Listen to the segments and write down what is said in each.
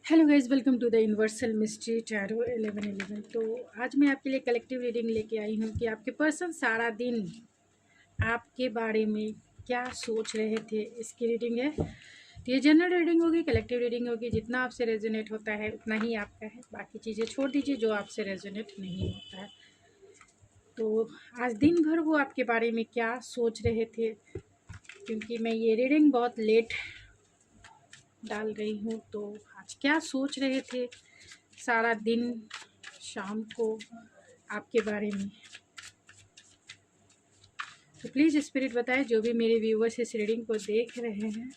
Hello guys, welcome to the universal mystery tarot 1111। तो आज मैं आपके लिए कलेक्टिव रीडिंग लेके आई हूँ कि आपके पर्सन सारा दिन आपके बारे में क्या सोच रहे थे। इसकी रीडिंग है। तो ये जनरल रीडिंग होगी, कलेक्टिव रीडिंग होगी। जितना आपसे रेजोनेट होता है उतना ही आपका है, बाकी चीज़ें छोड़ दीजिए जो आपसे रेजोनेट नहीं होता है। तो आज दिन भर वो आपके बारे में क्या सोच रहे थे, क्योंकि मैं ये रीडिंग बहुत लेट डाल रही हूँ। तो आज क्या सोच रहे थे सारा दिन शाम को आपके बारे में। तो प्लीज़ स्पिरिट बताएं, जो भी मेरे व्यूवर्स इस रीडिंग को देख रहे हैं,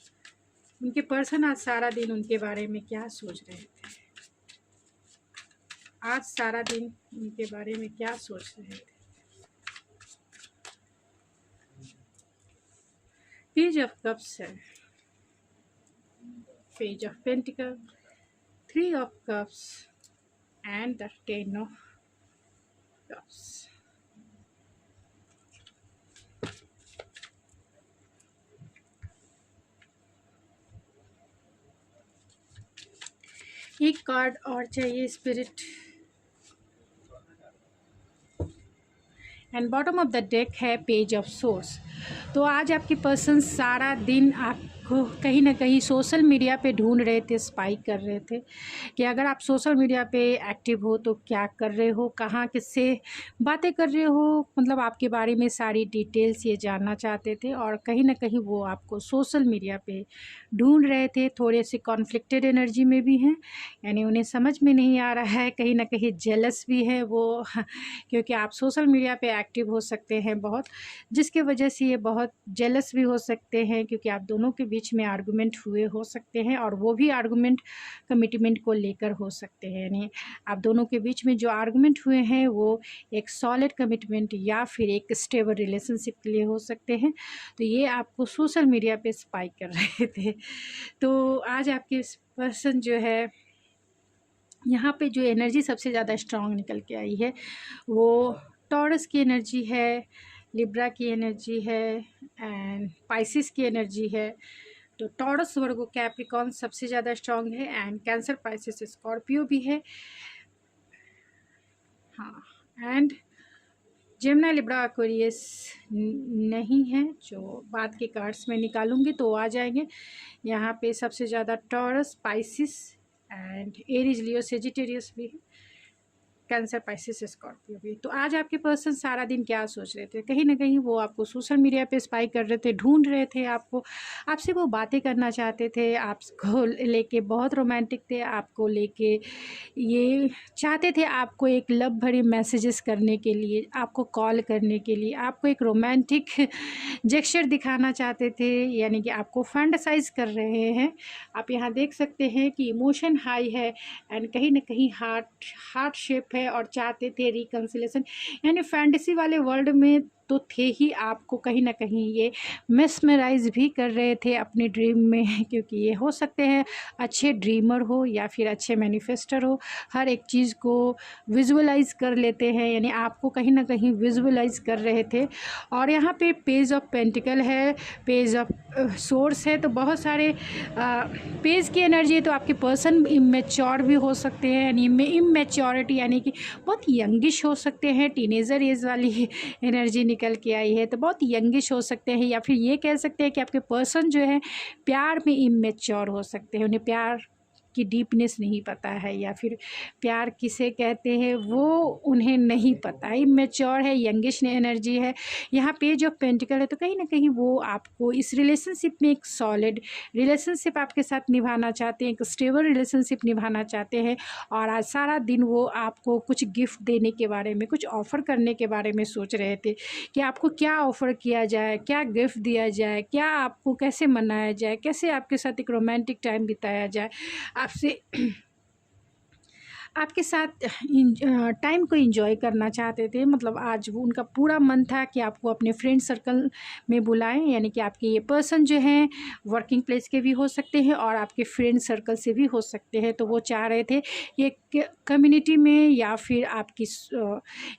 उनके पर्सन आज सारा दिन उनके बारे में क्या सोच रहे थे। आज सारा दिन उनके बारे में क्या सोच रहे थे। पेज ऑफ कप्स है, page of pentacle, 3 of cups and the 10 of cups. एक कार्ड और चाहिए spirit. And bottom of the deck है पेज ऑफ सोर्स। तो आज आपके पर्सन सारा दिन आपको कहीं ना कहीं सोशल मीडिया पे ढूंढ रहे थे, स्पाई कर रहे थे कि अगर आप सोशल मीडिया पे एक्टिव हो तो क्या कर रहे हो, कहाँ किससे बातें कर रहे हो, मतलब आपके बारे में सारी डिटेल्स ये जानना चाहते थे। और कहीं ना कहीं वो आपको सोशल मीडिया पे ढूंढ रहे थे। थोड़े से कॉन्फ्लिक्टेड एनर्जी में भी हैं, यानी उन्हें समझ में नहीं आ रहा है, कहीं ना कहीं जेलस भी है वो क्योंकि आप सोशल मीडिया पे एक्टिव हो सकते हैं बहुत, जिसके वजह से ये बहुत जेलस भी हो सकते हैं, क्योंकि आप दोनों के बीच में आर्गुमेंट हुए हो सकते हैं और वो भी आर्गुमेंट कमिटमेंट को लेकर हो सकते हैं। यानी आप दोनों के बीच में जो आर्गुमेंट हुए हैं वो एक सॉलिड कमिटमेंट या फिर एक स्टेबल रिलेशनशिप के लिए हो सकते हैं। तो ये आपको सोशल मीडिया पे स्पाई कर रहे थे। तो आज आपके पर्सन जो है, यहाँ पे जो एनर्जी सबसे ज़्यादा स्ट्रांग निकल के आई है वो टॉरस की एनर्जी है, लिब्रा की एनर्जी है एंड पाइसिस की एनर्जी है। तो टॉरस, वर्गो, कैप्रिकॉन सबसे ज़्यादा स्ट्रांग है एंड कैंसर, पाइसिस, स्कॉर्पियो भी है। हाँ, एंड जेमिनी, लिब्रा, एक्वेरियस नहीं है, जो बाद के कार्ड्स में निकालूंगी तो आ जाएंगे। यहाँ पे सबसे ज़्यादा taurus, Pisces and Aries, Leo, Sagittarius भी है, कैंसर, पाइसिस, स्कॉर्पियो भी। तो आज आपके पर्सन सारा दिन क्या सोच रहे थे, कहीं ना कहीं वो आपको सोशल मीडिया पे स्पाई कर रहे थे, ढूंढ रहे थे आपको, आपसे वो बातें करना चाहते थे, आपको लेके बहुत रोमांटिक थे, आपको लेके ये चाहते थे आपको एक लव भरी मैसेजेस करने के लिए, आपको कॉल करने के लिए, आपको एक रोमांटिक जेस्चर दिखाना चाहते थे, यानी कि आपको फैंटासाइज कर रहे हैं। आप यहाँ देख सकते हैं कि इमोशन हाई है एंड कहीं ना कहीं हार्ट शेप है और चाहते थे रिकन्सिलेशन, यानी फैंटेसी वाले वर्ल्ड में तो थे ही, आपको कहीं ना कहीं ये मिसमराइज भी कर रहे थे अपने ड्रीम में, क्योंकि ये हो सकते हैं अच्छे ड्रीमर हो या फिर अच्छे मैनिफेस्टर हो, हर एक चीज़ को विजुअलाइज कर लेते हैं, यानी आपको कहीं ना कहीं विजुअलाइज कर रहे थे। और यहाँ पे पेज ऑफ पेंटिकल है, पेज ऑफ सोर्स है, तो बहुत सारे पेज की एनर्जी है। तो आपके पर्सन इमेच्योर भी हो सकते हैं, यानी इमेच्योरिटी यानी कि बहुत यंगिश हो सकते हैं, टीनेजर एज वाली एनर्जी निकल के आई है, तो बहुत यंगिश हो सकते हैं, या फिर ये कह सकते हैं कि आपके पर्सन जो है प्यार में इमेच्योर हो सकते हैं, उन्हें प्यार की डीपनेस नहीं पता है, या फिर प्यार किसे कहते हैं वो उन्हें नहीं पता, इमेच्योर है, यंगिश एनर्जी है। यहाँ पेज ऑफ पेंटिकल है, तो कहीं ना कहीं वो आपको इस रिलेशनशिप में एक सॉलिड रिलेशनशिप आपके साथ निभाना चाहते हैं, एक स्टेबल रिलेशनशिप निभाना चाहते हैं। और आज सारा दिन वो आपको कुछ गिफ्ट देने के बारे में, कुछ ऑफ़र करने के बारे में सोच रहे थे कि आपको क्या ऑफ़र किया जाए, क्या गिफ्ट दिया जाए, क्या आपको कैसे मनाया जाए, कैसे आपके साथ एक रोमांटिक टाइम बिताया जाए, आपसे आपके साथ टाइम को एंजॉय करना चाहते थे। मतलब आज वो उनका पूरा मन था कि आपको अपने फ्रेंड सर्कल में बुलाएं, यानी कि आपके ये पर्सन जो हैं वर्किंग प्लेस के भी हो सकते हैं और आपके फ्रेंड सर्कल से भी हो सकते हैं। तो वो चाह रहे थे कि एक कम्युनिटी में या फिर आपकी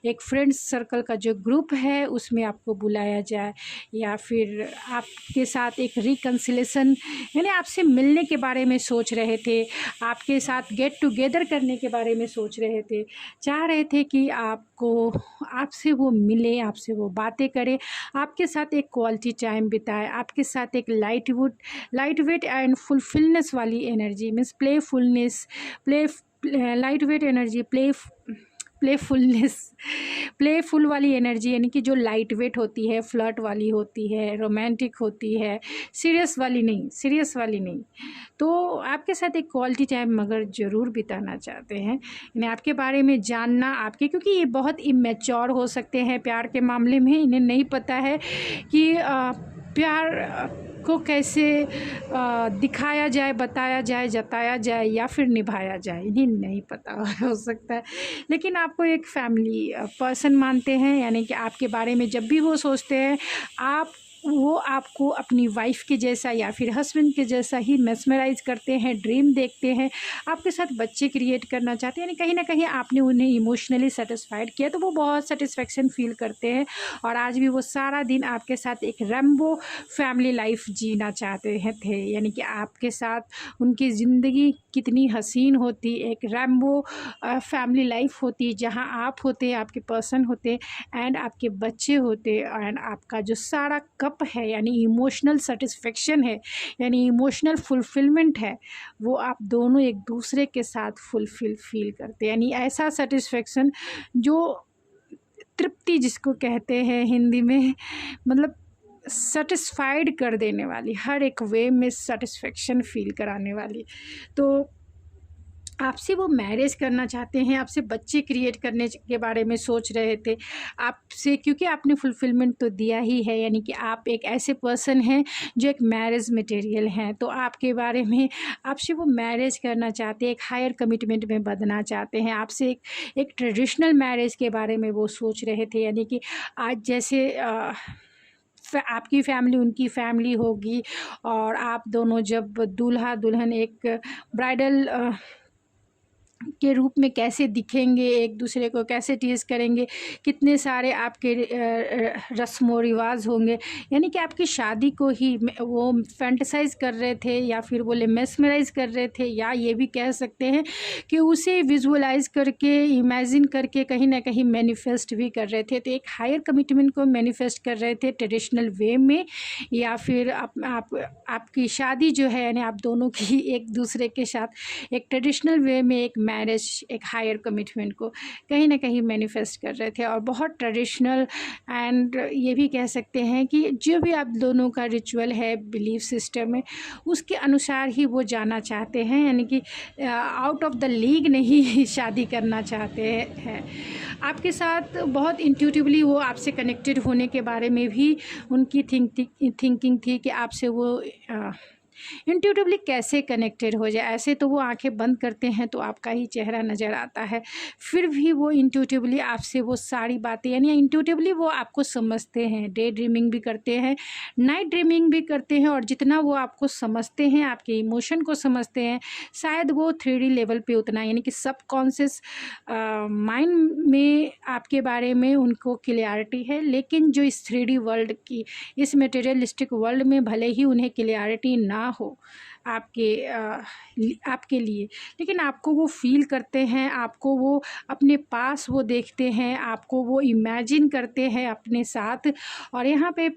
एक फ्रेंड सर्कल का जो ग्रुप है उसमें आपको बुलाया जाए, या फिर आपके साथ एक रिकन्सिलेशन यानी आपसे मिलने के बारे में सोच रहे थे, आपके साथ गेट टुगेदर करने के बारे में सोच रहे थे, चाह रहे थे कि आपसे वो मिले, आपसे वो बातें करे, आपके साथ एक क्वालिटी टाइम बिताए, आपके साथ एक लाइट वेट एंड फुलफिलनेस वाली energy means playfulness, light weight energy, playfulness, playful वाली एनर्जी, यानी कि जो लाइट वेट होती है, फ्लर्ट वाली होती है, रोमांटिक होती है, सीरियस वाली नहीं। तो आपके साथ एक क्वालिटी टाइम मगर ज़रूर बिताना चाहते हैं। इन्हें आपके बारे में जानना, आपके क्योंकि ये बहुत इमेच्योर हो सकते हैं प्यार के मामले में, इन्हें नहीं पता है कि प्यार को कैसे दिखाया जाए, बताया जाए, जताया जाए या फिर निभाया जाए, इन्हें नहीं पता हो सकता है। लेकिन आपको एक फैमिली पर्सन मानते हैं, यानी कि आपके बारे में जब भी वो सोचते हैं वो आपको अपनी वाइफ के जैसा या फिर हस्बैंड के जैसा ही मेस्मराइज करते हैं, ड्रीम देखते हैं, आपके साथ बच्चे क्रिएट करना चाहते हैं, यानी कहीं ना कहीं आपने उन्हें इमोशनली सेटिस्फाइड किया तो वो बहुत सेटिस्फेक्शन फील करते हैं और आज भी वो सारा दिन आपके साथ एक रैम्बो फैमिली लाइफ जीना चाहते हैं थे, यानी कि आपके साथ उनकी ज़िंदगी कितनी हसीन होती, एक रैम्बो फैमिली लाइफ होती जहाँ आप होते, आपके पर्सन होते एंड आपके बच्चे होते एंड आपका जो सारा कप है यानी इमोशनल सेटिस्फेक्शन है, यानी इमोशनल फुलफिलमेंट है, वो आप दोनों एक दूसरे के साथ फील करते, यानी ऐसा सेटिस्फेक्शन जो तृप्ति जिसको कहते हैं हिंदी में, मतलब सेटिस्फाइड कर देने वाली, हर एक वे में सेटिस्फेक्शन फील कराने वाली। तो आपसे वो मैरिज करना चाहते हैं, आपसे बच्चे क्रिएट करने के बारे में सोच रहे थे आपसे, क्योंकि आपने फुलफिलमेंट तो दिया ही है, यानी कि आप एक ऐसे पर्सन हैं जो एक मैरिज मटेरियल हैं। तो आपके बारे में आपसे वो मैरिज करना चाहते हैं, एक हायर कमिटमेंट में बंधना चाहते हैं, आपसे एक ट्रेडिशनल मैरिज के बारे में वो सोच रहे थे, यानी कि आज जैसे आपकी फैमिली उनकी फैमिली होगी और आप दोनों जब दूल्हा दुल्हन एक ब्राइडल के रूप में कैसे दिखेंगे, एक दूसरे को कैसे टीज़ करेंगे, कितने सारे आपके रस्म व रिवाज होंगे, यानी कि आपकी शादी को ही वो फैंटेसाइज कर रहे थे या फिर बोले मेस्मराइज कर रहे थे, या ये भी कह सकते हैं कि उसे विजुअलाइज करके इमेजिन करके कहीं ना कहीं मैनिफेस्ट भी कर रहे थे। तो एक हायर कमिटमेंट को मैनिफेस्ट कर रहे थे ट्रेडिशनल वे में, या फिर आपकी शादी जो है यानी आप दोनों की एक दूसरे के साथ एक ट्रेडिशनल वे में एक मैरिज, एक हायर कमिटमेंट को कहीं ना कहीं मैनिफेस्ट कर रहे थे और बहुत ट्रेडिशनल एंड ये भी कह सकते हैं कि जो भी आप दोनों का रिचुअल है, बिलीफ सिस्टम है, उसके अनुसार ही वो जाना चाहते हैं, यानी कि आउट ऑफ द लीग नहीं शादी करना चाहते हैं। आपके साथ बहुत इंट्यूटिवली वो आपसे कनेक्टेड होने के बारे में भी उनकी थिंकिंग थी कि आपसे वो इंट्यूटिवली कैसे कनेक्टेड हो जाए। ऐसे तो वो आंखें बंद करते हैं तो आपका ही चेहरा नज़र आता है, फिर भी वो इंट्यूटिवली आपसे वो सारी बातें, यानी इंट्यूटिवली वो आपको समझते हैं, डे ड्रीमिंग भी करते हैं, नाइट ड्रीमिंग भी करते हैं, और जितना वो आपको समझते हैं, आपके इमोशन को समझते हैं, शायद वो 3D लेवल पे उतना, यानी कि सबकॉन्शियस माइंड में आपके बारे में उनको क्लियरिटी है, लेकिन जो इस 3D वर्ल्ड की, इस मटेरियलिस्टिक वर्ल्ड में भले ही उन्हें क्लियरिटी ना हो आपके लिए, लेकिन आपको वो फील करते हैं, आपको वो अपने पास वो देखते हैं, आपको वो इमेजिन करते हैं अपने साथ, और यहाँ पे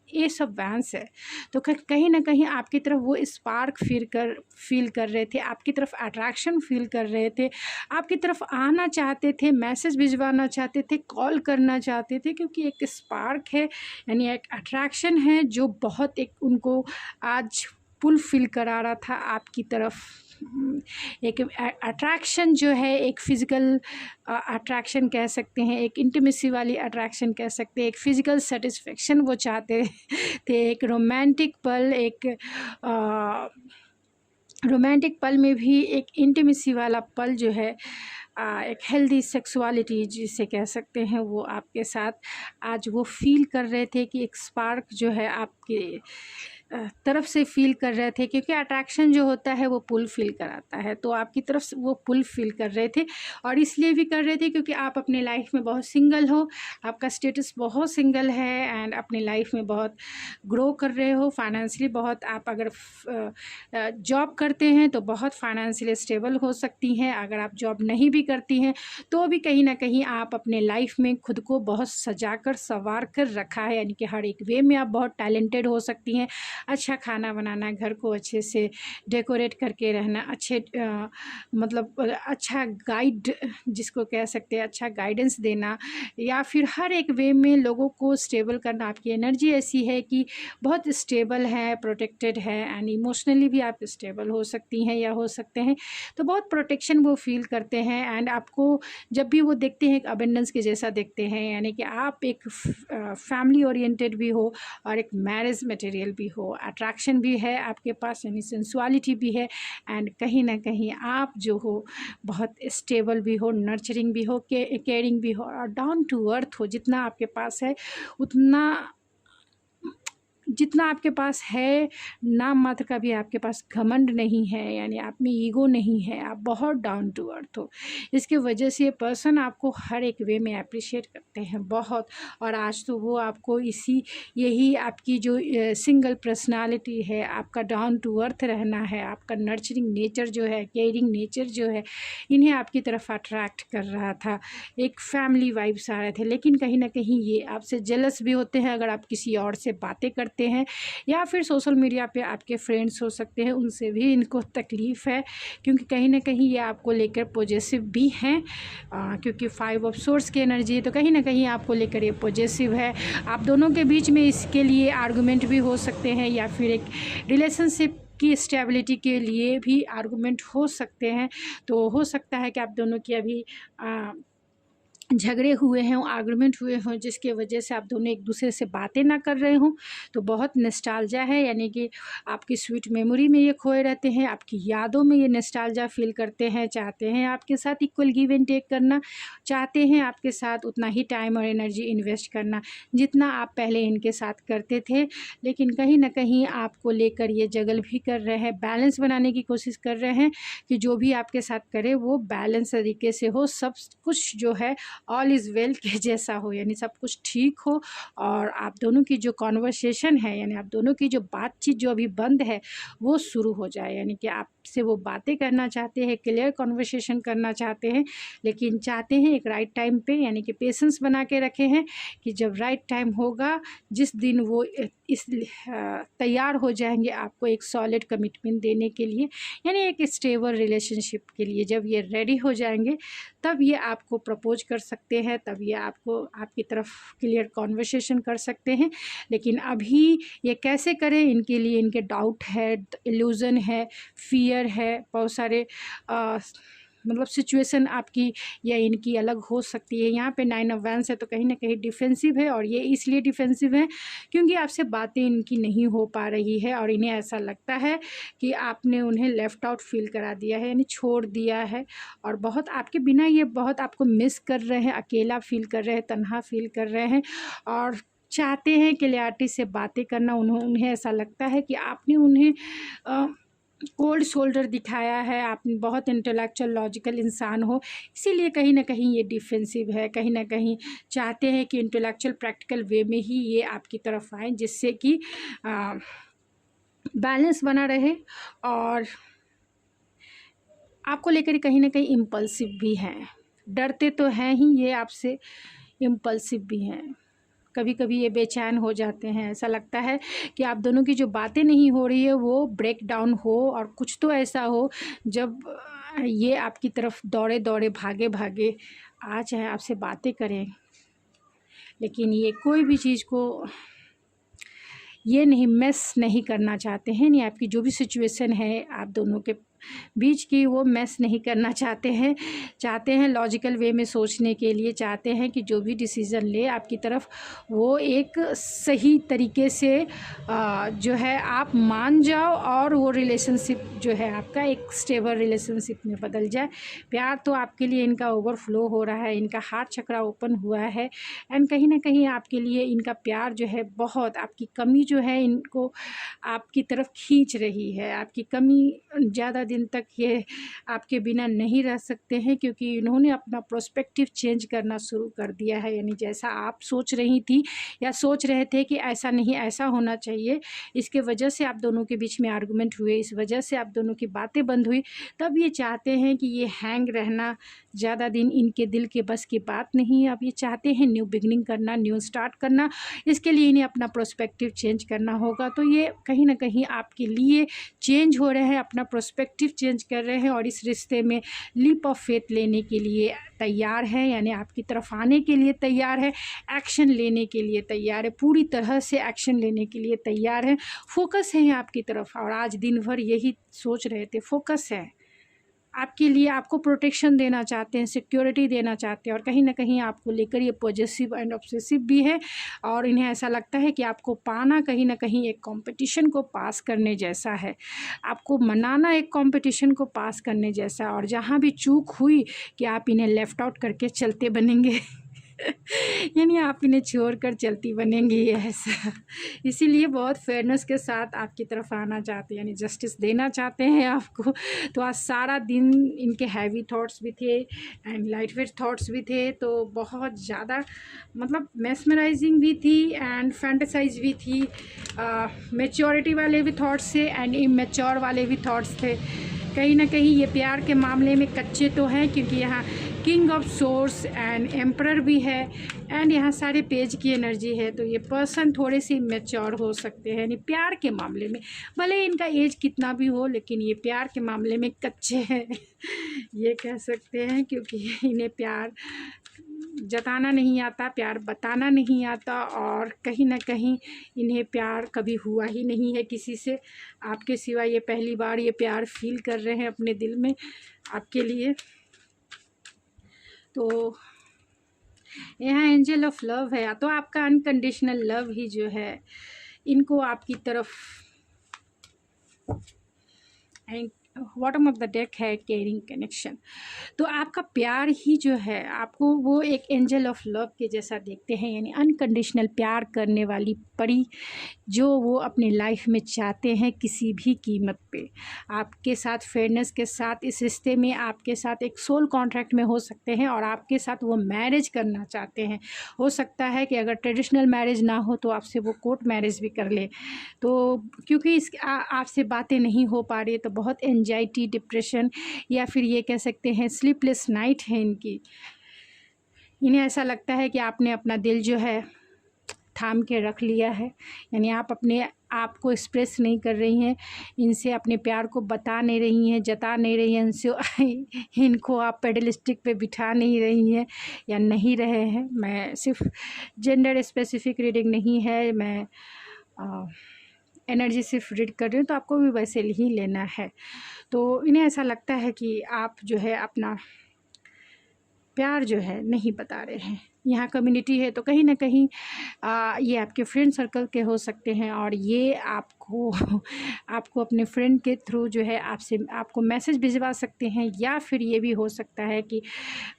ये सब वैंस है। तो कहीं ना कहीं आपकी तरफ वो स्पार्क फील कर रहे थे, आपकी तरफ अट्रैक्शन फील कर रहे थे, आपकी तरफ आना चाहते थे, मैसेज भिजवाना चाहते थे, कॉल करना चाहते थे, क्योंकि एक स्पार्क है, यानी एक अट्रैक्शन है जो बहुत एक उनको आज पुल फील करा रहा था आपकी तरफ। एक अट्रैक्शन जो है, एक फ़िज़िकल अट्रैक्शन कह सकते हैं, एक इंटीमेसी वाली अट्रैक्शन कह सकते हैं, एक फ़िज़िकल सेटिस्फेक्शन वो चाहते थे, एक रोमांटिक पल, एक रोमांटिक पल में भी एक इंटीमेसी वाला पल जो है, एक हेल्दी सेक्सुअलिटी जिसे कह सकते हैं, वो आपके साथ आज वो फील कर रहे थे कि एक स्पार्क जो है आपके तरफ से फील कर रहे थे, क्योंकि अट्रैक्शन जो होता है वो पुल फील कराता है, तो आपकी तरफ से वो पुल फील कर रहे थे। और इसलिए भी कर रहे थे क्योंकि आप अपने लाइफ में बहुत सिंगल हो, आपका स्टेटस बहुत सिंगल है एंड अपनी लाइफ में बहुत ग्रो कर रहे हो फाइनेंशियली। बहुत आप अगर जॉब करते हैं तो बहुत फाइनेंशियली स्टेबल हो सकती हैं। अगर आप जॉब नहीं भी करती हैं तो भी कहीं ना कहीं आप अपने लाइफ में खुद को बहुत सजा कर संवार कर रखा है, यानी कि हर एक वे में आप बहुत टैलेंटेड हो सकती हैं। अच्छा खाना बनाना, घर को अच्छे से डेकोरेट करके रहना, अच्छे मतलब अच्छा गाइड जिसको कह सकते हैं, अच्छा गाइडेंस देना, या फिर हर एक वे में लोगों को स्टेबल करना। आपकी एनर्जी ऐसी है कि बहुत स्टेबल है, प्रोटेक्टेड है एंड इमोशनली भी आप स्टेबल हो सकती हैं या हो सकते हैं, तो बहुत प्रोटेक्शन वो फील करते हैं। एंड आपको जब भी वो देखते हैं एक अबेंडेंस के जैसा देखते हैं, यानी कि आप एक फैमिली ओरिएंटेड भी हो और एक मैरिज मटेरियल भी हो, अट्रैक्शन भी है आपके पास, यानी सेंसुअलिटी भी है एंड कहीं ना कहीं आप जो हो बहुत स्टेबल भी हो, नर्चरिंग भी हो, केयरिंग भी हो और डाउन टू अर्थ हो। जितना आपके पास है उतना, जितना आपके पास है, नाम मात्र का भी आपके पास घमंड नहीं है, यानी आप में ईगो नहीं है, आप बहुत डाउन टू अर्थ हो। इसकी वजह से ये पर्सन आपको हर एक वे में अप्रिशिएट करते हैं बहुत। और आज तो वो आपको यही आपकी जो सिंगल पर्सनालिटी है, आपका डाउन टू अर्थ रहना है, आपका नर्चरिंग नेचर जो है, केयरिंग नेचर जो है, इन्हें आपकी तरफ अट्रैक्ट कर रहा था। एक फैमिली वाइब्स आ रहे थे, लेकिन कहीं ना कहीं ये आपसे जेलस भी होते हैं अगर आप किसी और से बातें करते हैं, या फिर सोशल मीडिया पे आपके फ्रेंड्स हो सकते हैं, उनसे भी इनको तकलीफ़ है, क्योंकि कहीं ना कहीं ये आपको लेकर पॉजिटिव भी हैं, क्योंकि 5 ऑफ सोर्स की एनर्जी है, तो कहीं ना कहीं आपको लेकर ये पॉजिटिव है। आप दोनों के बीच में इसके लिए आर्गूमेंट भी हो सकते हैं, या फिर एक रिलेशनशिप की स्टेबिलिटी के लिए भी आर्गूमेंट हो सकते हैं। तो हो सकता है कि आप दोनों की अभी झगड़े हुए हों, आर्गुमेंट हुए हों, जिसके वजह से आप दोनों एक दूसरे से बातें ना कर रहे हों। तो बहुत नॉस्टैल्जिया है, यानी कि आपकी स्वीट मेमोरी में ये खोए रहते हैं, आपकी यादों में ये नॉस्टैल्जिया फील करते हैं, चाहते हैं आपके साथ इक्वल गिव एंड टेक करना, चाहते हैं आपके साथ उतना ही टाइम और एनर्जी इन्वेस्ट करना जितना आप पहले इनके साथ करते थे। लेकिन कहीं ना कहीं आपको लेकर ये जगल भी कर रहे हैं, बैलेंस बनाने की कोशिश कर रहे हैं कि जो भी आपके साथ करे वो बैलेंस तरीके से हो, सब कुछ जो है ऑल इज़ वेल के जैसा हो, यानी सब कुछ ठीक हो। और आप दोनों की जो कॉन्वर्सेशन है, यानी आप दोनों की जो बातचीत जो अभी बंद है वो शुरू हो जाए, यानी कि आपसे वो बातें करना चाहते हैं, क्लियर कॉन्वर्सेशन करना चाहते हैं, लेकिन चाहते हैं एक राइट टाइम पे, यानी कि पेशेंस बना के रखे हैं कि जब राइट टाइम होगा, जिस दिन वो इस तैयार हो जाएंगे आपको एक सॉलिड कमिटमेंट देने के लिए, यानी एक स्टेबल रिलेशनशिप के लिए, जब ये रेडी हो जाएंगे तब ये आपको प्रपोज कर सकते हैं, तब ये आपको आपकी तरफ क्लियर कॉन्वर्सेशन कर सकते हैं। लेकिन अभी ये कैसे करें, इनके लिए इनके डाउट है, इल्यूज़न है, फियर है, बहुत सारे मतलब सिचुएशन आपकी या इनकी अलग हो सकती है। यहाँ पे 9 ऑफ वैंड्स है, तो कहीं ना कहीं डिफेंसिव है, और ये इसलिए डिफेंसिव है क्योंकि आपसे बातें इनकी नहीं हो पा रही है, और इन्हें ऐसा लगता है कि आपने उन्हें लेफ़्ट आउट फील करा दिया है, यानी छोड़ दिया है, और बहुत आपके बिना ये बहुत आपको मिस कर रहे हैं, अकेला फील कर रहे हैं, तन्हा फील कर रहे हैं, और चाहते हैं क्लियरिटी से बातें करना। उन्हें ऐसा लगता है कि आपने उन्हें कोल्ड शोल्डर दिखाया है, आप बहुत इंटेलेक्चुअल लॉजिकल इंसान हो, इसीलिए कहीं ना कहीं ये डिफेंसिव है। कहीं ना कहीं चाहते हैं कि इंटेलेक्चुअल प्रैक्टिकल वे में ही ये आपकी तरफ आए, जिससे कि बैलेंस बना रहे, और आपको लेकर कहीं ना कहीं इम्पल्सिव भी हैं, डरते तो हैं ही ये आपसे, इम्पल्सिव भी हैं। कभी कभी ये बेचैन हो जाते हैं, ऐसा लगता है कि आप दोनों की जो बातें नहीं हो रही है वो ब्रेक डाउन हो, और कुछ तो ऐसा हो जब ये आपकी तरफ दौड़े दौड़े भागे भागे आ जाए, आपसे बातें करें, लेकिन ये कोई भी चीज़ को ये नहीं मिस नहीं करना चाहते हैं। नहीं, आपकी जो भी सिचुएशन है, आप दोनों के बीच की वो मैस नहीं करना चाहते हैं लॉजिकल वे में सोचने के लिए चाहते हैं कि जो भी डिसीज़न ले आपकी तरफ वो एक सही तरीके से जो है आप मान जाओ और वो रिलेशनशिप जो है आपका एक स्टेबल रिलेशनशिप में बदल जाए। प्यार तो आपके लिए इनका ओवरफ्लो हो रहा है, इनका हार्ट चक्रा ओपन हुआ है एंड कहीं ना कहीं आपके लिए इनका प्यार जो है बहुत, आपकी कमी जो है इनको आपकी तरफ खींच रही है। आपकी कमी ज़्यादा दिन तक ये आपके बिना नहीं रह सकते हैं क्योंकि इन्होंने अपना प्रोस्पेक्टिव चेंज करना शुरू कर दिया है। यानी जैसा आप सोच रही थी या सोच रहे थे कि ऐसा नहीं ऐसा होना चाहिए, इसके वजह से आप दोनों के बीच में आर्गुमेंट हुए, इस वजह से आप दोनों की बातें बंद हुई, तब ये चाहते हैं कि ये हैंग रहना ज़्यादा दिन इनके दिल के बस की बात नहीं है। अब ये चाहते हैं न्यू बिगनिंग करना, न्यू स्टार्ट करना, इसके लिए इन्हें अपना प्रोस्पेक्टिव चेंज करना होगा। तो ये कहीं ना कहीं आपके लिए चेंज हो रहे हैं, अपना प्रोस्पेक्टिव चेंज कर रहे हैं और इस रिश्ते में लीप ऑफ फेथ लेने के लिए तैयार है, यानी आपकी तरफ आने के लिए तैयार है, एक्शन लेने के लिए तैयार है, पूरी तरह से एक्शन लेने के लिए तैयार है। फोकस है आपकी तरफ और आज दिन भर यही सोच रहे थे, फोकस है आपके लिए, आपको प्रोटेक्शन देना चाहते हैं, सिक्योरिटी देना चाहते हैं और कहीं ना कहीं आपको लेकर ये पॉजिटिव एंड ऑब्सेसिव भी है और इन्हें ऐसा लगता है कि आपको पाना कहीं ना कहीं एक कंपटीशन को पास करने जैसा है, आपको मनाना एक कंपटीशन को पास करने जैसा। और जहाँ भी चूक हुई कि आप इन्हें लेफ़्ट आउट करके चलते बनेंगे यानी आप इन्हें छोड़ कर चलती बनेंगी ऐसा। इसीलिए बहुत फेयरनेस के साथ आपकी तरफ आना चाहते हैं, यानी जस्टिस देना चाहते हैं आपको। तो आज सारा दिन इनके हैवी थॉट्स भी थे एंड लाइट वेट थॉट्स भी थे, तो बहुत ज़्यादा मतलब मेस्मराइजिंग भी थी एंड फैंटेसाइज भी थी। मैच्योरिटी वाले भी थॉट्स थे एंड इमेच्योर वाले भी थॉट्स थे। कहीं ना कहीं ये प्यार के मामले में कच्चे तो हैं क्योंकि यहाँ king of source and emperor भी है एंड यहाँ सारे पेज की एनर्जी है। तो ये पर्सन थोड़े से मैच्योर हो सकते हैं यानी प्यार के मामले में, भले इनका एज कितना भी हो लेकिन ये प्यार के मामले में कच्चे हैं ये कह सकते हैं, क्योंकि इन्हें प्यार जताना नहीं आता, प्यार बताना नहीं आता और कहीं ना कहीं इन्हें प्यार कभी हुआ ही नहीं है किसी से आपके सिवा। ये पहली बार ये प्यार फील कर रहे हैं अपने दिल में आपके लिए। तो यहाँ एंजल ऑफ लव है, तो आपका अनकंडीशनल लव ही जो है इनको आपकी तरफ, बॉटम ऑफ द डेक है केयरिंग कनेक्शन। तो आपका प्यार ही जो है आपको वो एक एंजल ऑफ लव के जैसा देखते हैं, यानी अनकंडीशनल प्यार करने वाली परी जो वो अपनी लाइफ में चाहते हैं किसी भी कीमत पे। आपके साथ फेयरनेस के साथ इस रिश्ते में आपके साथ एक सोल कॉन्ट्रैक्ट में हो सकते हैं और आपके साथ वो मैरिज करना चाहते हैं। हो सकता है कि अगर ट्रेडिशनल मैरिज ना हो तो आपसे वो कोर्ट मैरिज भी कर ले। तो क्योंकि इस आपसे बातें नहीं हो पा रही तो बहुत एंजाइटी, डिप्रेशन या फिर ये कह सकते हैं स्लीपलेस नाइट है इनकी। इन्हें ऐसा लगता है कि आपने अपना दिल जो है थाम के रख लिया है, यानी आप अपने आप को एक्सप्रेस नहीं कर रही हैं, इनसे अपने प्यार को बता नहीं रही हैं, जता नहीं रही हैं, इनसे इनको आप पेडलिस्टिक पे बिठा नहीं रही हैं या नहीं रहे हैं। मैं सिर्फ जेंडर स्पेसिफिक रीडिंग नहीं है, मैं एनर्जी सिर्फ रीड कर रही हूँ, तो आपको भी वैसे ही लेना है। तो इन्हें ऐसा लगता है कि आप जो है अपना प्यार जो है नहीं बता रहे हैं। यहाँ कम्युनिटी है तो कहीं ना कहीं ये आपके फ्रेंड सर्कल के हो सकते हैं और ये आपको अपने फ्रेंड के थ्रू जो है आपको मैसेज भिजवा सकते हैं, या फिर ये भी हो सकता है कि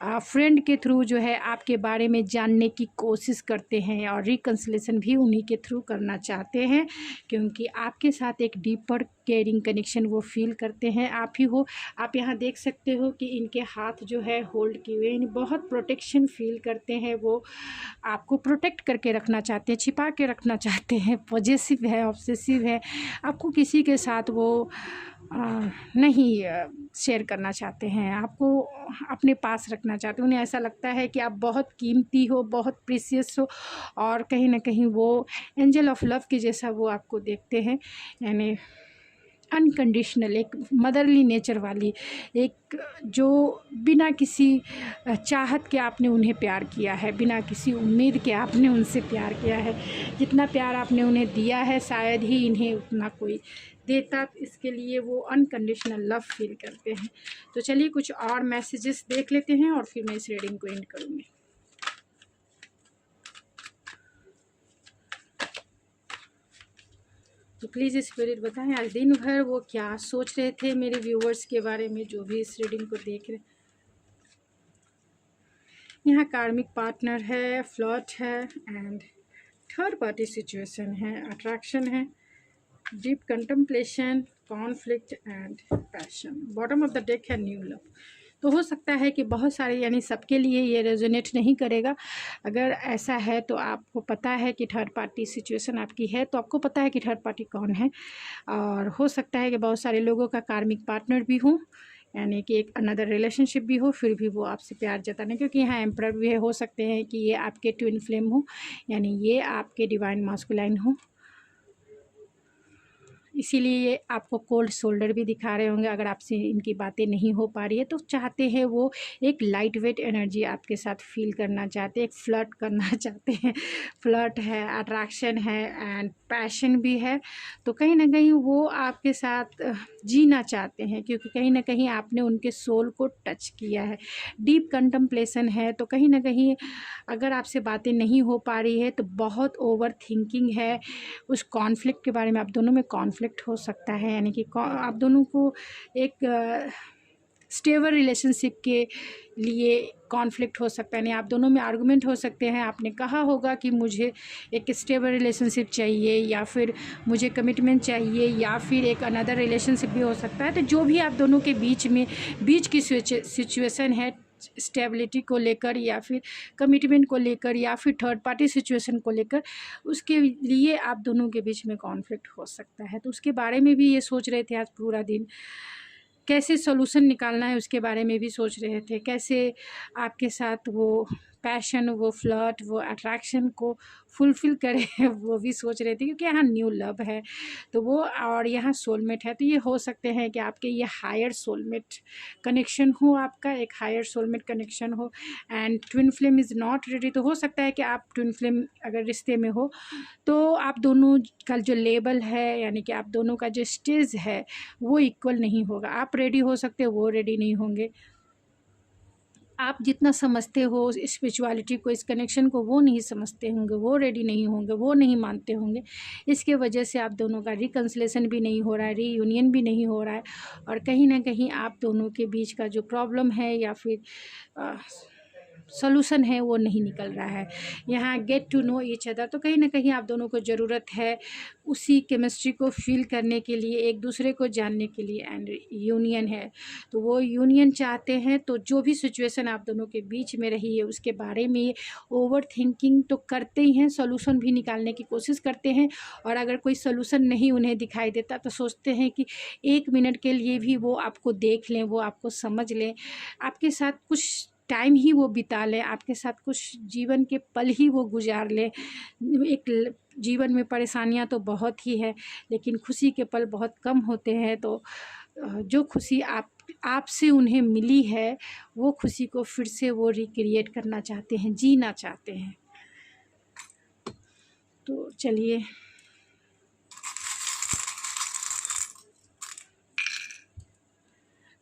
फ्रेंड के थ्रू जो है आपके बारे में जानने की कोशिश करते हैं और रिकन्सिलेशन भी उन्हीं के थ्रू करना चाहते हैं, क्योंकि आपके साथ एक डीपर केयरिंग कनेक्शन वो फील करते हैं आप ही हो। आप यहाँ देख सकते हो कि इनके हाथ जो है होल्ड किए हुए, बहुत प्रोटेक्शन फील करते हैं, वो आपको प्रोटेक्ट करके रखना चाहते हैं, छिपा के रखना चाहते हैं, पॉजेसिव है, ऑब्सेसिव है, आपको किसी के साथ वो नहीं शेयर करना चाहते हैं, आपको अपने पास रखना चाहते हैं। उन्हें ऐसा लगता है कि आप बहुत कीमती हो, बहुत प्रीशियस हो और कहीं ना कहीं वो एंजल ऑफ लव के जैसा वो आपको देखते हैं, यानी अनकंडीशनल, एक मदरली नेचर वाली, एक जो बिना किसी चाहत के आपने उन्हें प्यार किया है, बिना किसी उम्मीद के आपने उनसे प्यार किया है। जितना प्यार आपने उन्हें दिया है शायद ही इन्हें उतना कोई देता, इसके लिए वो अनकंडीशनल लव फील करते हैं। तो चलिए कुछ और मैसेजेस देख लेते हैं और फिर मैं इस रीडिंग को एंड करूँगी। तो प्लीज़ स्पिरिट बताएं आज दिन भर वो क्या सोच रहे थे मेरे व्यूवर्स के बारे में, जो भी इस रीडिंग को देख रहे। यहाँ कार्मिक पार्टनर है, फ्लर्ट है एंड थर्ड पार्टी सिचुएशन है, अट्रैक्शन है, deep contemplation, conflict and passion. Bottom of the deck है न्यू लव। तो हो सकता है कि बहुत सारे, यानी सबके लिए ये रेजोनेट नहीं करेगा। अगर ऐसा है तो आपको पता है कि थर्ड पार्टी सिचुएशन आपकी है, तो आपको पता है कि थर्ड पार्टी कौन है। और हो सकता है कि बहुत सारे लोगों का कार्मिक पार्टनर भी हो, यानी कि एक अनदर रिलेशनशिप भी हो, फिर भी वो आपसे प्यार जताने, क्योंकि यहाँ एम्परर भी है। हो सकते हैं कि ये आपके ट्विन फ्लेम हो, यानी ये आपके डिवाइन मास्कुलाइन हो, इसीलिए ये आपको कोल्ड शोल्डर भी दिखा रहे होंगे। अगर आपसे इनकी बातें नहीं हो पा रही है तो चाहते हैं वो एक लाइट वेट एनर्जी आपके साथ फील करना चाहते हैं, एक फ्लर्ट करना चाहते हैं। फ्लर्ट है, अट्रैक्शन है एंड पैशन भी है। तो कहीं ना कहीं वो आपके साथ जीना चाहते हैं, क्योंकि कहीं ना कहीं आपने उनके सोल को टच किया है। डीप कंटेम्पलेशन है। तो कहीं ना कहीं अगर आपसे बातें नहीं हो पा रही है तो बहुत ओवर थिंकिंग है। उस कॉन्फ्लिक्ट के बारे में, आप दोनों में कॉन्फ्लिक्ट हो सकता है, यानी कि आप दोनों को एक स्टेबल रिलेशनशिप के लिए कॉन्फ्लिक्ट हो सकता है, यानी आप दोनों में आर्गुमेंट हो सकते हैं। आपने कहा होगा कि मुझे एक स्टेबल रिलेशनशिप चाहिए, या फिर मुझे कमिटमेंट चाहिए, या फिर एक अनदर रिलेशनशिप भी हो सकता है। तो जो भी आप दोनों के बीच की सिचुएशन है, स्टेबिलिटी को लेकर या फिर कमिटमेंट को लेकर या फिर थर्ड पार्टी सिचुएशन को लेकर, उसके लिए आप दोनों के बीच में कॉन्फ्लिक्ट हो सकता है। तो उसके बारे में भी ये सोच रहे थे आज पूरा दिन, कैसे सॉल्यूशन निकालना है उसके बारे में भी सोच रहे थे, कैसे आपके साथ वो पैशन, वो फ्लर्ट, वो अट्रैक्शन को फुलफ़िल करें वो भी सोच रहे थे, क्योंकि यहाँ न्यू लव है तो वो, और यहाँ सोलमेट है। तो ये हो सकते हैं कि आपके ये हायर सोलमेट कनेक्शन हो, आपका एक हायर सोलमेट कनेक्शन हो। And twin flame is not ready. तो हो सकता है कि आप ट्विन फ्लेम अगर रिश्ते में हो तो आप दोनों का जो लेवल है, यानी कि आप दोनों का जो स्टेज है वो इक्वल नहीं होगा। आप रेडी हो सकते हो, वो रेडी नहीं होंगे। आप जितना समझते हो स्पिरिचुअलिटी को, इस कनेक्शन को, वो नहीं समझते होंगे, वो रेडी नहीं होंगे, वो नहीं मानते होंगे। इसके वजह से आप दोनों का रिकन्सिलेशन भी नहीं हो रहा है, रीयूनियन भी नहीं हो रहा है, और कहीं ना कहीं आप दोनों के बीच का जो प्रॉब्लम है या फिर सोल्यूशन है वो नहीं निकल रहा है। यहाँ get to know each other. तो कहीं ना कहीं आप दोनों को ज़रूरत है उसी केमिस्ट्री को फील करने के लिए, एक दूसरे को जानने के लिए, एंड यूनियन है। तो वो यूनियन चाहते हैं। तो जो भी सिचुएशन आप दोनों के बीच में रही है उसके बारे में ओवर थिंकिंग तो करते ही हैं, सोल्यूशन भी निकालने की कोशिश करते हैं। और अगर कोई सोल्यूशन नहीं उन्हें दिखाई देता तो सोचते हैं कि 1 मिनट के लिए भी वो आपको देख लें, वो आपको समझ लें, आपके साथ कुछ टाइम ही वो बिता लें, आपके साथ कुछ जीवन के पल ही वो गुजार लें। एक जीवन में परेशानियां तो बहुत ही है, लेकिन खुशी के पल बहुत कम होते हैं। तो जो खुशी आपसे उन्हें मिली है, वो खुशी को फिर से वो रिक्रिएट करना चाहते हैं, जीना चाहते हैं। तो चलिए,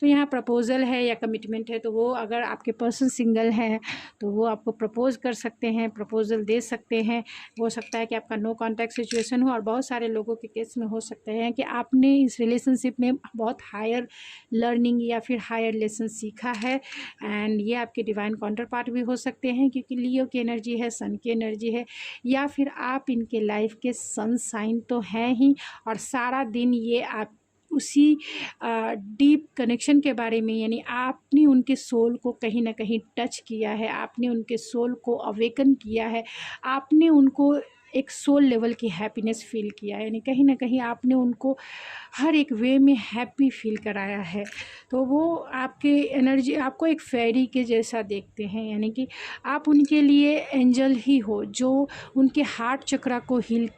तो यहाँ प्रपोज़ल है या कमिटमेंट है, तो वो अगर आपके पर्सन सिंगल हैं तो वो आपको प्रपोज़ कर सकते हैं, प्रपोज़ल दे सकते हैं। हो सकता है कि आपका नो कॉन्टैक्ट सिचुएशन हो, और बहुत सारे लोगों के केस में हो सकता है कि आपने इस रिलेशनशिप में बहुत हायर लर्निंग या फिर हायर लेसन सीखा है। एंड ये आपके डिवाइन काउंटर पार्ट भी हो सकते हैं, क्योंकि लियो की एनर्जी है, सन की एनर्जी है, या फिर आप इनके लाइफ के सन साइन तो हैं ही, और सारा दिन ये आप उसी डीप कनेक्शन के बारे में, यानी आपने उनके सोल को कहीं ना कहीं टच किया है, आपने उनके सोल को अवेकन किया है, आपने उनको एक सोल लेवल की हैप्पीनेस फील किया है, यानी कहीं ना कहीं आपने उनको हर एक वे में हैप्पी फील कराया है। तो वो आपके एनर्जी, आपको एक फेरी के जैसा देखते हैं, यानी कि आप उनके लिए एंजल ही हो, जो उनके हार्ट चक्रा को हील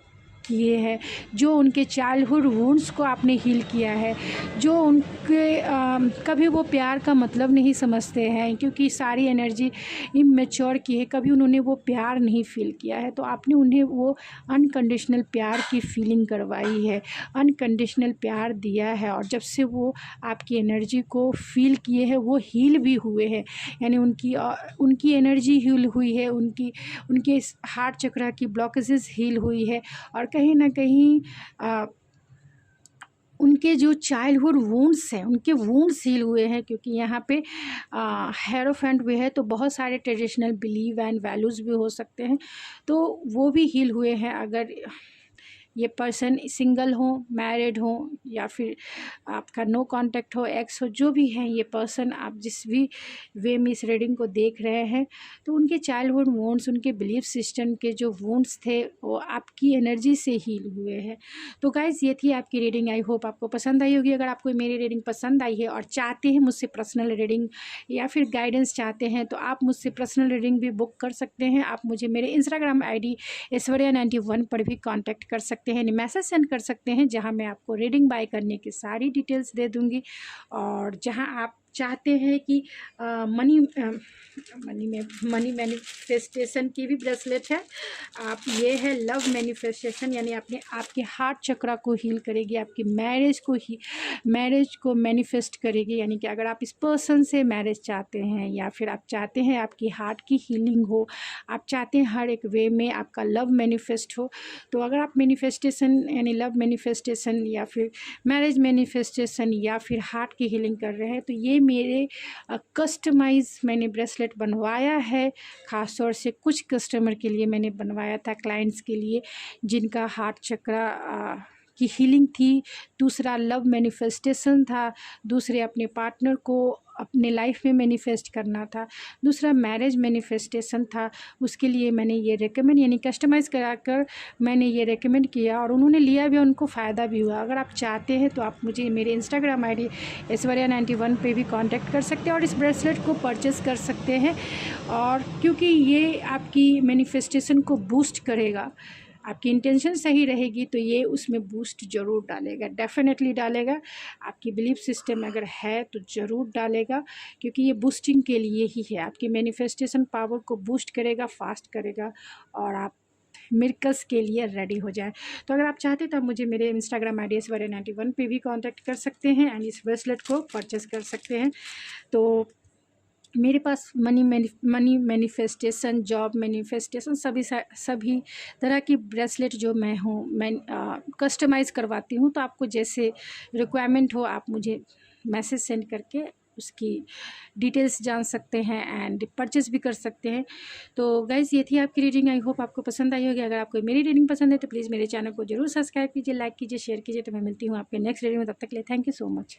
किए हैं, जो उनके चाइल्डहुड वुंड्स को आपने हील किया है, जो उनके कभी वो प्यार का मतलब नहीं समझते हैं क्योंकि सारी एनर्जी इमेच्योर की है, कभी उन्होंने वो प्यार नहीं फील किया है, तो आपने उन्हें वो अनकंडीशनल प्यार की फीलिंग करवाई है, अनकंडीशनल प्यार दिया है, और जब से वो आपकी एनर्जी को फील किए हैं वो हील भी हुए हैं। यानी उनकी एनर्जी हील हुई है, उनके हार्ट चक्र की ब्लॉकेजेस हील हुई है, और कहीं ना कहीं उनके जो चाइल्डहुड वुंड्स हैं उनके वुंड्स हील हुए हैं, क्योंकि यहाँ पे हेरोफेंट भी है, तो बहुत सारे ट्रेडिशनल बिलीव एंड वैल्यूज़ भी हो सकते हैं, तो वो भी हील हुए हैं। अगर ये पर्सन सिंगल हो, मैरिड हो, या फिर आपका नो कांटेक्ट हो, एक्स हो, जो भी हैं ये पर्सन, आप जिस भी वे में इस रीडिंग को देख रहे हैं, तो उनके चाइल्डहुड वुंड्स, उनके बिलीफ सिस्टम के जो वुंड्स थे वो आपकी एनर्जी से हील हुए हैं। तो गाइज़ ये थी आपकी रीडिंग, आई होप आपको पसंद आई होगी। अगर आपको मेरी रीडिंग पसंद आई है और चाहते हैं मुझसे पर्सनल रीडिंग या फिर गाइडेंस चाहते हैं, तो आप मुझसे पर्सनल रीडिंग भी बुक कर सकते हैं। आप मुझे मेरे इंस्टाग्राम ID ऐश्वर्या91 पर भी कॉन्टैक्ट कर सकते हैं, मैसेज सेंड कर सकते हैं, जहां मैं आपको रीडिंग बाय करने की सारी डिटेल्स दे दूंगी। और जहां आप चाहते हैं कि मनी मैनिफेस्टेशन की भी ब्रेसलेट है, आप ये है लव मैनिफेस्टेशन, यानी अपने आपके हार्ट चक्रा को हील करेगी, आपकी मैरिज को मैनिफेस्ट करेगी। यानी कि अगर आप इस पर्सन से मैरिज चाहते हैं, या फिर आप चाहते हैं आपकी हार्ट की हीलिंग हो, आप चाहते हैं हर एक वे में आपका लव मैनिफेस्ट हो, तो अगर आप मैनिफेस्टेशन यानी लव मैनिफेस्टेशन या फिर मैरिज मैनिफेस्टेशन या फिर हार्ट की हीलिंग कर रहे हैं, तो ये मेरे कस्टमाइज मैंने ब्रेसलेट बनवाया है। ख़ास तौर से कुछ कस्टमर के लिए मैंने बनवाया था, क्लाइंट्स के लिए जिनका हार्ट चक्रा की हीलिंग थी, दूसरा लव मैनिफेस्टेशन था, दूसरे अपने पार्टनर को अपने लाइफ में मैनिफेस्ट करना था, दूसरा मैरिज मैनिफेस्टेशन था। उसके लिए मैंने ये रेकमेंड यानी कस्टमाइज़ कराकर मैंने ये रेकमेंड किया, और उन्होंने लिया भी, उनको फ़ायदा भी हुआ। अगर आप चाहते हैं तो आप मुझे मेरे इंस्टाग्राम ID ऐश्वर्या91 पे भी कांटेक्ट कर सकते हैं और इस ब्रेसलेट को परचेस कर सकते हैं। और क्योंकि ये आपकी मैनिफेस्टेशन को बूस्ट करेगा, आपकी इंटेंशन सही रहेगी तो ये उसमें बूस्ट ज़रूर डालेगा, डेफिनेटली डालेगा। आपकी बिलीफ सिस्टम अगर है तो ज़रूर डालेगा, क्योंकि ये बूस्टिंग के लिए ही है, आपकी मैनिफेस्टेशन पावर को बूस्ट करेगा, फास्ट करेगा, और आप मिरेकल्स के लिए रेडी हो जाए। तो अगर आप चाहते हैं तो आप मुझे मेरे इंस्टाग्राम ID ऐश्वर्या91 पे भी कांटेक्ट कर सकते हैं एंड इस ब्रेसलेट को परचेस कर सकते हैं। तो मेरे पास मनी मैनिफेस्टेशन, जॉब मैनिफेस्टेशन, सभी तरह की ब्रेसलेट जो मैं कस्टमाइज़ करवाती हूँ। तो आपको जैसे रिक्वायरमेंट हो आप मुझे मैसेज सेंड करके उसकी डिटेल्स जान सकते हैं एंड परचेस भी कर सकते हैं। तो गाइज़ ये थी आपकी रीडिंग, आई होप आपको पसंद आई होगी। अगर आपको मेरी रीडिंग पसंद है तो प्लीज़ मेरे चैनल को जरूर सब्सक्राइब कीजिए, लाइक कीजिए, शेयर कीजिए। तो मैं मिलती हूँ आपके नेक्स्ट रीडिंग में, तब तक के लिए थैंक यू सो मच।